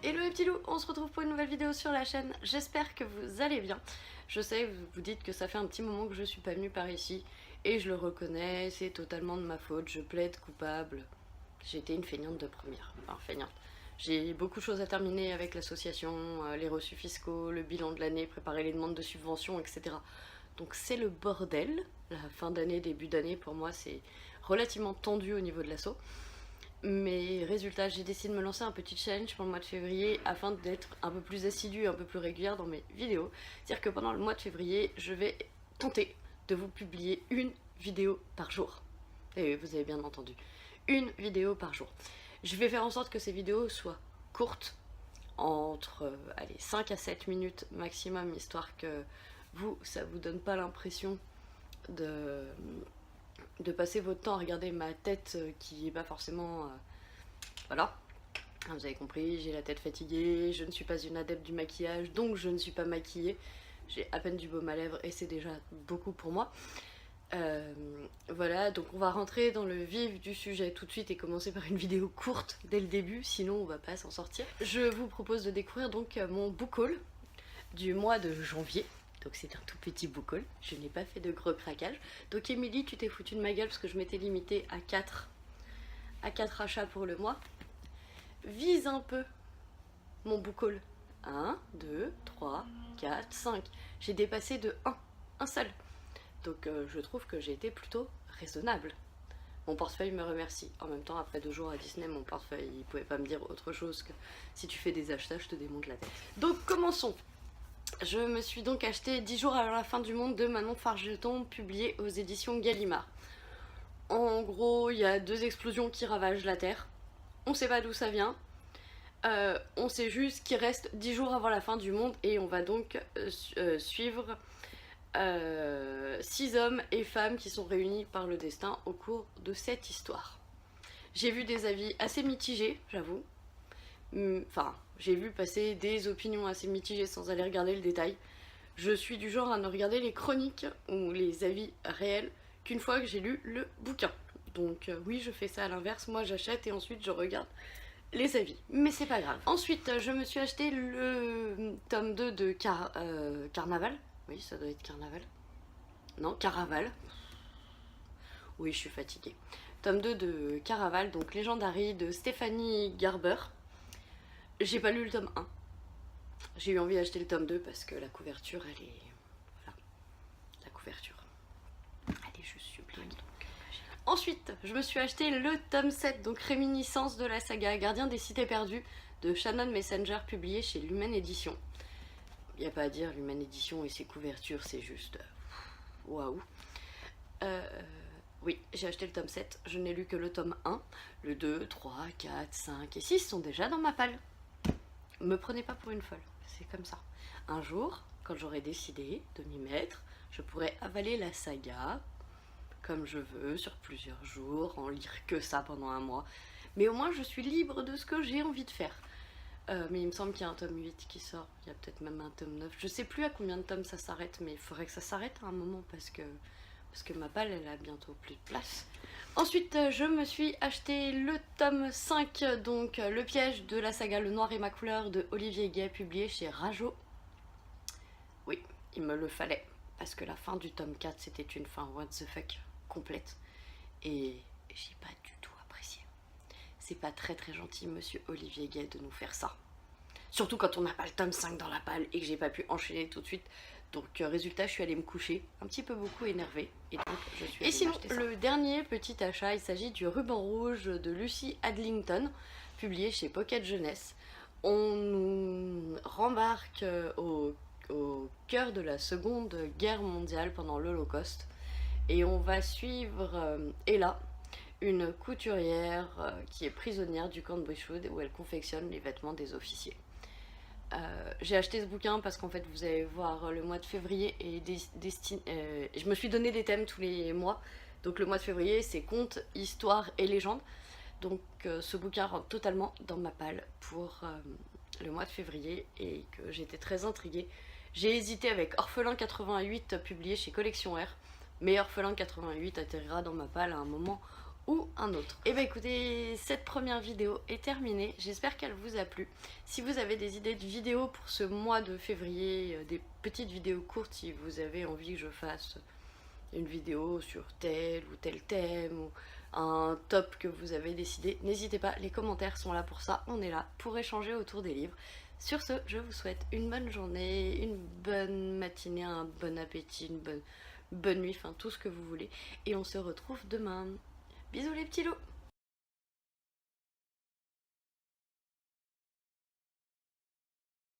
Hello les petits loups, on se retrouve pour une nouvelle vidéo sur la chaîne, j'espère que vous allez bien. Je sais, vous vous dites que ça fait un petit moment que je suis pas venue par ici, et je le reconnais, c'est totalement de ma faute, je plaide coupable. J'ai été une feignante de première, enfin feignante. J'ai beaucoup de choses à terminer avec l'association, les reçus fiscaux, le bilan de l'année, préparer les demandes de subventions, etc. Donc c'est le bordel, la fin d'année, début d'année pour moi c'est relativement tendu au niveau de l'asso. Mais résultat, j'ai décidé de me lancer un petit challenge pour le mois de février afin d'être un peu plus assidue, un peu plus régulière dans mes vidéos. C'est-à-dire que pendant le mois de février, je vais tenter de vous publier une vidéo par jour. Et oui, vous avez bien entendu, une vidéo par jour. Je vais faire en sorte que ces vidéos soient courtes, entre allez, 5 à 7 minutes maximum, histoire que vous, ça vous donne pas l'impression de passer votre temps à regarder ma tête qui est pas forcément... voilà, vous avez compris, j'ai la tête fatiguée, je ne suis pas une adepte du maquillage, donc je ne suis pas maquillée. J'ai à peine du baume à lèvres et c'est déjà beaucoup pour moi. Voilà, donc on va rentrer dans le vif du sujet tout de suite et commencer par une vidéo courte dès le début, sinon on va pas s'en sortir. Je vous propose de découvrir donc mon book haul du mois de janvier. Donc c'est un tout petit book haul, je n'ai pas fait de gros craquage. Donc Émilie, tu t'es foutu de ma gueule parce que je m'étais limitée à 4 achats pour le mois. Vise un peu mon book haul. 1, 2, 3, 4, 5. J'ai dépassé de un seul. Donc je trouve que j'ai été plutôt raisonnable. Mon portefeuille me remercie. En même temps, après 2 jours à Disney, mon portefeuille, il pouvait pas me dire autre chose que si tu fais des achats, je te démonte la tête. Donc commençons. Je me suis donc acheté 10 jours avant la fin du monde de Manon Fargeton, publié aux éditions Gallimard. En gros, il y a 2 explosions qui ravagent la Terre. On sait pas d'où ça vient. On sait juste qu'il reste 10 jours avant la fin du monde et on va donc suivre 6 hommes et femmes qui sont réunis par le destin au cours de cette histoire. J'ai vu des avis assez mitigés, j'avoue. Enfin, j'ai vu passer des opinions assez mitigées sans aller regarder le détail. Je suis du genre à ne regarder les chroniques ou les avis réels qu'une fois que j'ai lu le bouquin. Donc oui, je fais ça à l'inverse, moi j'achète et ensuite je regarde les avis. Mais c'est pas grave. Ensuite, je me suis acheté le tome 2 de Carnaval. Oui, ça doit être Carnaval. Non, Caraval. Oui, je suis fatiguée. Tome 2 de Caraval, donc Legendary de Stéphanie Garber. J'ai pas lu le tome 1. J'ai eu envie d'acheter le tome 2 parce que la couverture, elle est... Voilà. La couverture. Elle est juste sublime. Donc... Ensuite, je me suis acheté le tome 7, donc Réminiscence de la saga Gardien des Cités Perdues de Shannon Messenger, publié chez Lumen Édition. Il n'y a pas à dire, Lumen Édition et ses couvertures, c'est juste... Waouh. Oui, j'ai acheté le tome 7, je n'ai lu que le tome 1. Le 2, 3, 4, 5 et 6 sont déjà dans ma palle. Me prenez pas pour une folle, c'est comme ça. Un jour, quand j'aurai décidé de m'y mettre, je pourrai avaler la saga comme je veux, sur plusieurs jours, en lire que ça pendant un mois. Mais au moins, je suis libre de ce que j'ai envie de faire. Mais il me semble qu'il y a un tome 8 qui sort, il y a peut-être même un tome 9. Je sais plus à combien de tomes ça s'arrête, mais il faudrait que ça s'arrête à un moment parce que ma palle, elle a bientôt plus de place. Ensuite, je me suis acheté le tome 5, donc Le piège de la saga Le Noir et ma couleur de Olivier Gay, publié chez Rajo. Oui, il me le fallait, parce que la fin du tome 4, c'était une fin what the fuck complète. Et j'ai pas du tout apprécié. C'est pas très très gentil, monsieur Olivier Gay, de nous faire ça. Surtout quand on n'a pas le tome 5 dans la palle et que j'ai pas pu enchaîner tout de suite. Donc résultat, je suis allée me coucher un petit peu beaucoup énervée. Et donc je suis allée sinon, le dernier petit achat, il s'agit du Ruban Rouge de Lucy Adlington, publié chez Pocket Jeunesse. On nous rembarque au cœur de la Seconde Guerre mondiale pendant l'Holocauste. Et on va suivre Ella, une couturière qui est prisonnière du camp de Bushwood où elle confectionne les vêtements des officiers. J'ai acheté ce bouquin parce qu'en fait vous allez voir le mois de février et je me suis donné des thèmes tous les mois. Donc le mois de février c'est contes, histoires et légendes. Donc ce bouquin rentre totalement dans ma palle pour le mois de février et que j'étais très intriguée. J'ai hésité avec Orphelin 88 publié chez Collection R, mais Orphelin 88 atterrira dans ma palle à un moment ou un autre. Et bah écoutez, cette première vidéo est terminée, j'espère qu'elle vous a plu. Si vous avez des idées de vidéos pour ce mois de février, des petites vidéos courtes, si vous avez envie que je fasse une vidéo sur tel ou tel thème, ou un top que vous avez décidé, n'hésitez pas, les commentaires sont là pour ça, on est là pour échanger autour des livres. Sur ce, je vous souhaite une bonne journée, une bonne matinée, un bon appétit, une bonne nuit, enfin tout ce que vous voulez, et on se retrouve demain. Bisous les petits loups!